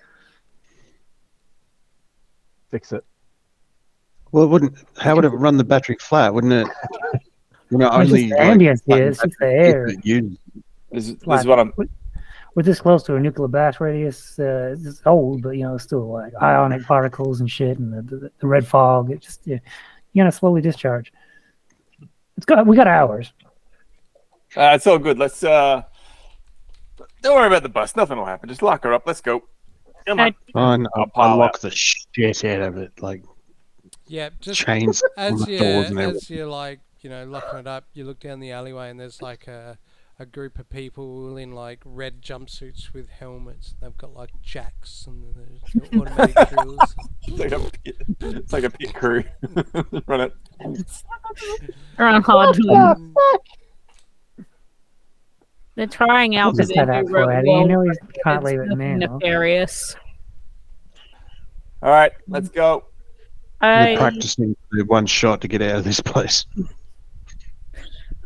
Fix it. Well, it wouldn't. How would it run the battery flat? Wouldn't it? It's Only just the ambience here. It's just the air. This is Like, what I'm. We're this close to a nuclear blast radius. It's old, but it's still like ionic particles and shit, and the red fog. It just you're gonna slowly discharge. We got hours. It's all good. Let's don't worry about the bus. Nothing will happen. Just lock her up. Let's go. Come on. Fine, I'll I'll pile lock out. the shit out of it, like Yeah, just chains on as the doors and everything. you're like locking it up, you look down the alleyway and there's like a group of people in like red jumpsuits with helmets. They've got like jacks and there's automatic drills. It's like a pit crew. Run it. Run hard. They're trying out for Just their had new that for Eddie. world. You can't It's leave it nothing now. nefarious. All right, let's go. They're I practicing the one shot to get out of this place.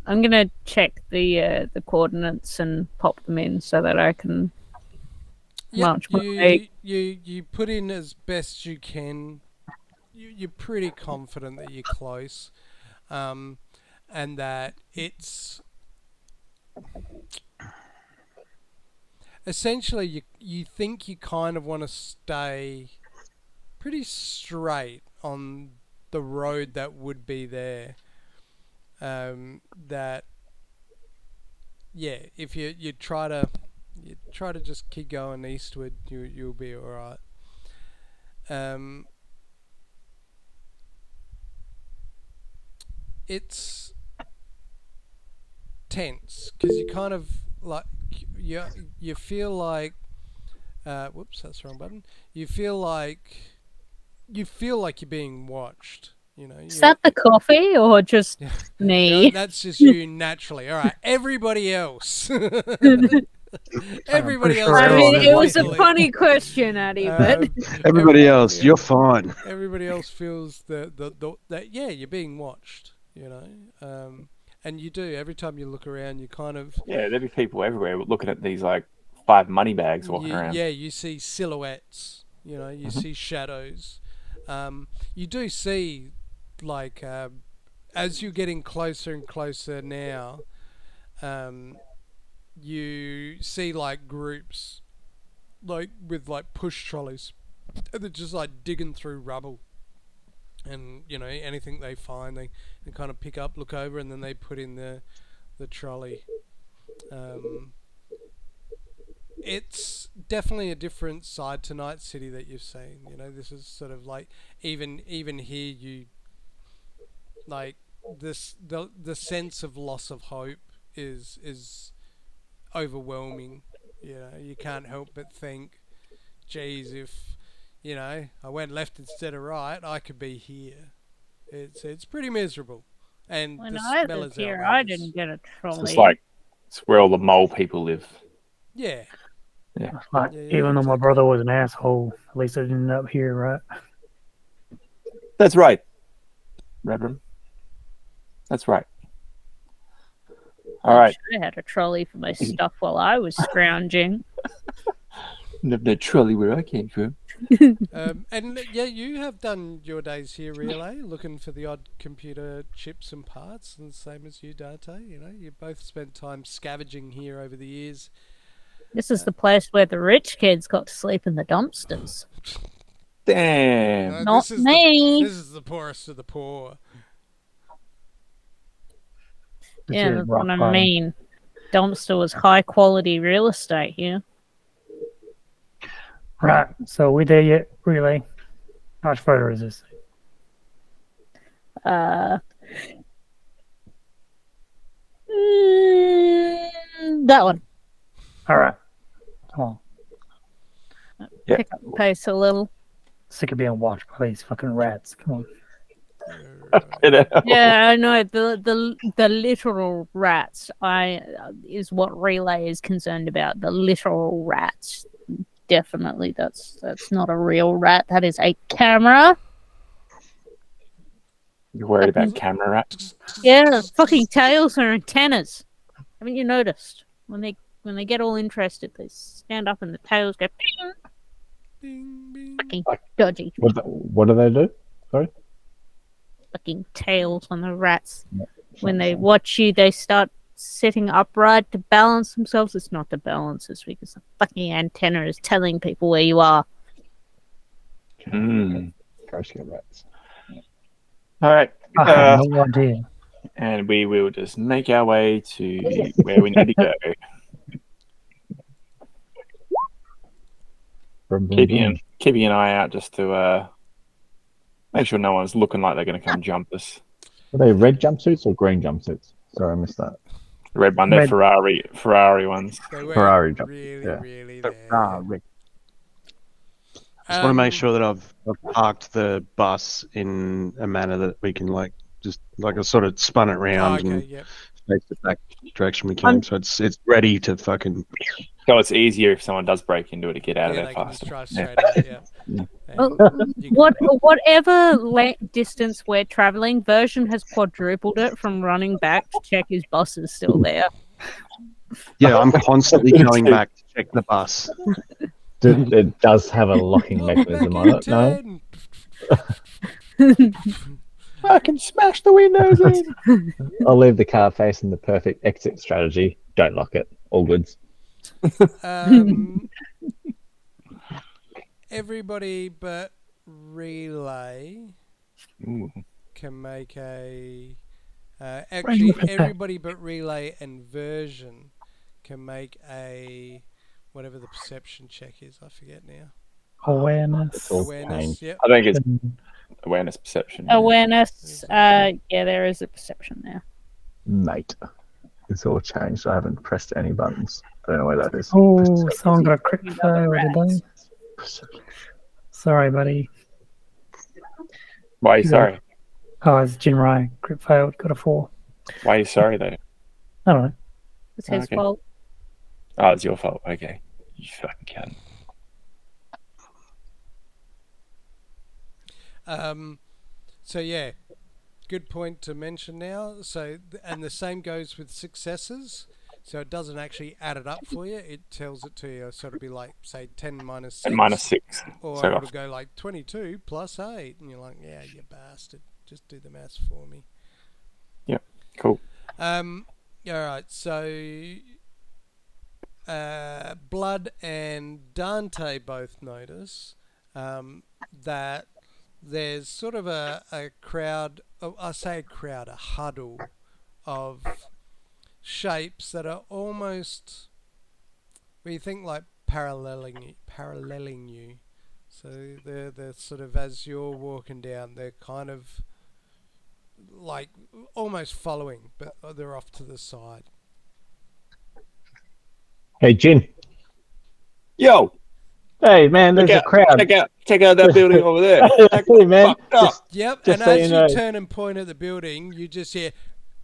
I'm gonna check the coordinates and pop them in so that I can launch my fake. You put in as best you can. You're pretty confident that you're close, and that it's essentially you think you kind of want to stay pretty straight on the road that would be there. That yeah, if you try to just keep going eastward, you'll be all right. It's tense because you kind of like you feel like whoops, that's the wrong button. You feel like you're being watched. You know, Is that the coffee or just yeah. me? That's just you naturally. All right, everybody else. Everybody else. sure I mean, everyone it was a feels- funny question, Addy, but Everybody else, you're fine. Everybody else feels that yeah, you're being watched. You know, and you do every time you look around. You kind of Yeah, there'd be people everywhere looking at these like 5 money bags walking around. yeah, you see silhouettes. You know, you see shadows. You do see like as you're getting closer and closer now. You see like groups like with like push trolleys and they're just like digging through rubble and you know anything they find they kind of pick up, look over, and then they put in the trolley. It's definitely a different side to Nightcity that you've seen. You know, this is sort of like even here you like this the sense of loss of hope is overwhelming. You know, you can't help but think, geez, if you know I went left instead of right, I could be here. It's pretty miserable, and when the I smell lived is here, I outrageous. didn't get a trolley. It's like it's where all the mole people live. Yeah, Like, Yeah, even though my exactly. brother was an asshole, at least I didn't end up here, right? That's right, Reverend. That's right. All right. I had a trolley for my stuff while I was scrounging. The trolley where I came from. and yeah, you have done your days here, Relay, looking for the odd computer chips and parts, and same as you, Dante. You know, you both spent time scavenging here over the years. This is the place where the rich kids got to sleep in the dumpsters. Damn. No, Not me. This is the poorest of the poor. Yeah, It's that's rock what I bottom. mean. Dumpster was high quality real estate here. Right, so we there yet, really? How much further is this? That one. All right, come on. Yeah. Pick up the pace a little. Sick of being watched by these fucking rats. Come on. Yeah, I know the literal rats. Is what Relay is concerned about. The literal rats. Definitely, that's not a real rat. That is a camera. You're worried about camera rats? Yeah, fucking tails are antennas. Haven't you noticed? When they get all interested, they stand up and the tails go ping. Bing, bing. Fucking dodgy. What do they do? Sorry? Fucking tails on the rats. When they watch you, they start sitting upright to balance themselves. It's not to balance, it's because the fucking antenna is telling people where you are. Mm. Gross get rats. All right. I have no idea. And we will just make our way to where we need to go. Brum, brum, brum. Keeping an eye out just to make sure no one's looking like they're going to come jump us. Are they red jumpsuits or green jumpsuits? Sorry, I missed that. The red one, they're Red. Ferrari ones. They weren't Ferrari jump, really, yeah. really there. Red. Just want to make sure that I've parked the bus in a manner that we can just I sort of spun it round okay, and yep. faced the back direction we came, so it's ready to fucking. So it's easier if someone does break into it to get out of Yeah, there they can faster. just drive Yeah. straight out. Yeah. Well, You can- whatever distance we're traveling, Version has quadrupled it from running back to check his bus is still there. Yeah, I'm constantly going back to check the bus. It does have a locking Look mechanism back on in it, no? 10. I can smash the windows in. I'll leave the car facing the perfect exit strategy. Don't lock it. All goods. Everybody but Relay Ooh. can make a. Actually, everybody but Relay and Version can make a. Whatever the perception check is, I forget now. Awareness. all Awareness, yep. I think it's awareness, perception. Yeah. Awareness. Yeah, there is a perception now. Mate, it's all changed. I haven't pressed any buttons. I don't know where that is. Oh, someone got a crit Talking about the fail, did they? Perception. Sorry, buddy. Why are you Yeah. sorry? Oh, it's Jinrai. Crit failed, got a 4. Why are you sorry though? I don't know. It's his Okay. fault. Oh, it's your fault. Okay, you fucking cunt. So yeah, good point to mention now. So and the same goes with successes. So it doesn't actually add it up for you. It tells it to you. So it'll be like say 10 minus 6. And -6. Or So it'll go like 22 plus 8, and you're like, yeah, you bastard. Just do the maths for me. cool. All right. So Blood and Dante both notice that there's sort of a crowd. I say a crowd, a huddle of shapes that are almost. Well, you think like paralleling you. So they're sort of as you're walking down, they're kind of like almost following, but they're off to the side. Hey, Jin. Yo, Hey, man, there's a crowd. check out that building over there. Hey, man. Fucked up. Yep, Just and so as you you know. turn and point at the building, you just hear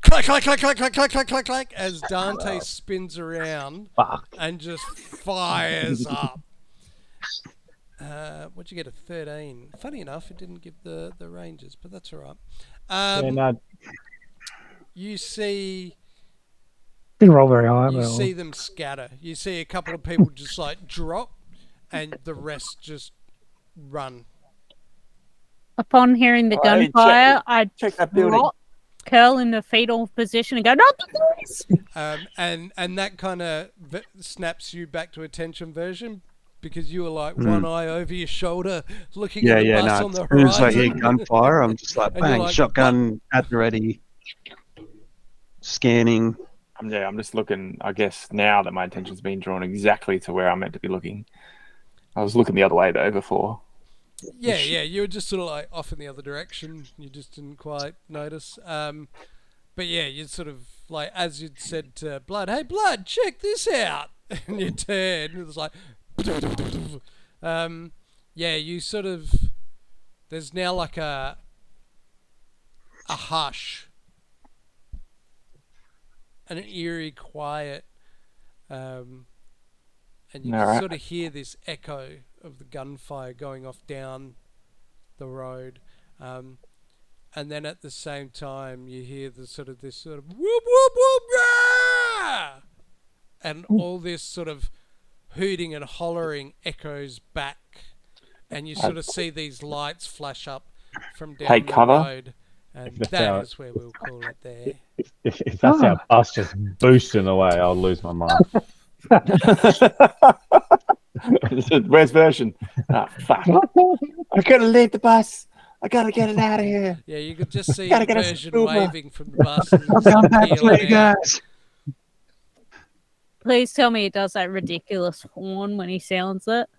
clack, clack, clack, clack, clack, clack, clack, clack, clack, as Dante spins around Fuck. and just fires up. What'd you get, a 13? Funny enough, it didn't give the ranges, but that's all right. Yeah, no, You see Didn't roll very high, you but see them scatter. You see a couple of people just like drop, and the rest just run. Upon hearing the Hey, gunfire, I check that building. drop, curl in the fetal position and go, not the police! And that kind of snaps you back to attention, Version, because you were like one eye over your shoulder looking at the bus on the As soon as I hear horizon. gunfire, I'm just like, And you're bang, like, shotgun at the ready, scanning. I'm just looking. I guess now that my attention's been drawn exactly to where I'm meant to be looking. I was looking the other way though before. Yeah, you were just sort of like off in the other direction. You just didn't quite notice. But yeah, you sort of like, as you'd said to Blood, hey Blood, check this out. And you turned, and it was like, yeah, you sort of, there's now like a hush, an eerie quiet, and you All right. sort of hear this echo of the gunfire going off down the road, and then at the same time you hear this sort of whoop whoop whoop, rah! And all this sort of hooting and hollering echoes back, and you sort of see these lights flash up from down Take the cover. road, and That's that how- is where we'll call it there. if that's our bus just boosting away, I'll lose my mind. Where's Version? Oh, fuck. I gotta leave the bus. I gotta get it out of here. Yeah, you could just see Gotta get a Version Uber. waving from the bus and I'll come back for peeling you out. guys. Please tell me it does that ridiculous horn when he sounds it.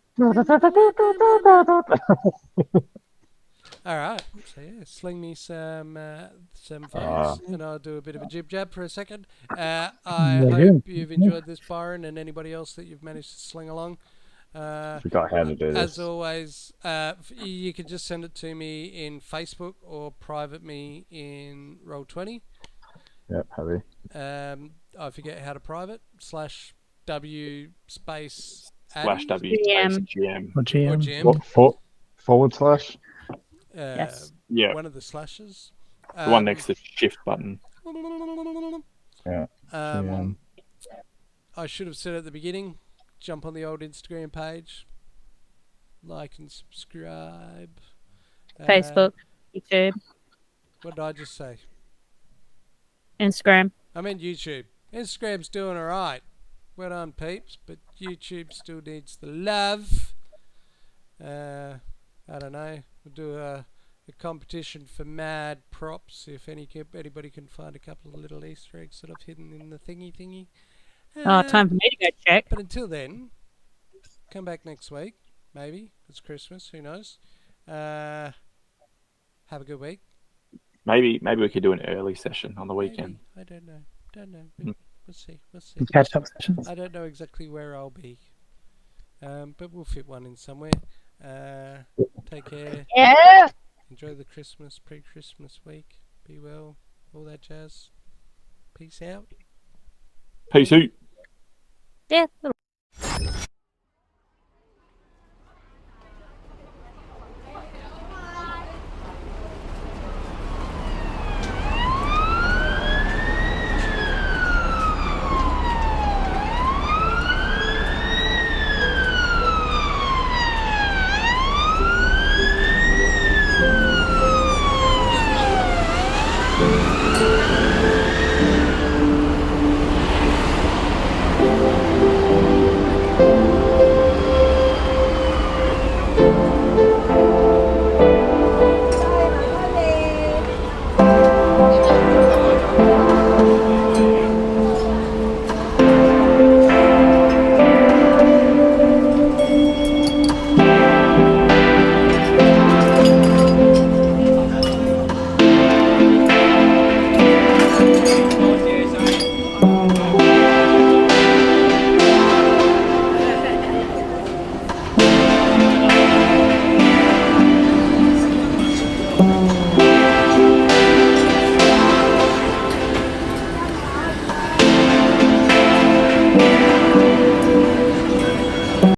All right, so yeah, sling me some phones, and I'll do a bit of a jib jab for a second. I Very hope good. you've enjoyed this, Byron, and anybody else that you've managed to sling along. Forgot how to do As this. always, you can just send it to me in Facebook or private me in Roll20. Yep, happy. I forget how to private /W space Slash Adam W GM. space GM. or or GM. GM. Forward slash? Yes. Yeah, One of the slashes. the one next to shift button. Yeah. GM. I should have said at the beginning, jump on the old Instagram page, like and subscribe. Facebook, YouTube, What did I just say? Instagram. I meant YouTube. Instagram's doing alright. well done, peeps. But YouTube still needs the love. I don't know. We'll do a competition for mad props. If anybody can find a couple of little Easter eggs that I've hidden in the thingy. Time for me to go check. But until then, come back next week. Maybe it's Christmas. Who knows? Have a good week. Maybe we could do an early session on the weekend. Maybe. I don't know. We'll see. Catch up sessions. I don't know exactly where I'll be. But we'll fit one in somewhere. Take care. Yeah. Enjoy the pre-Christmas week. Be well. All that jazz. Peace out. Peace out. Yeah.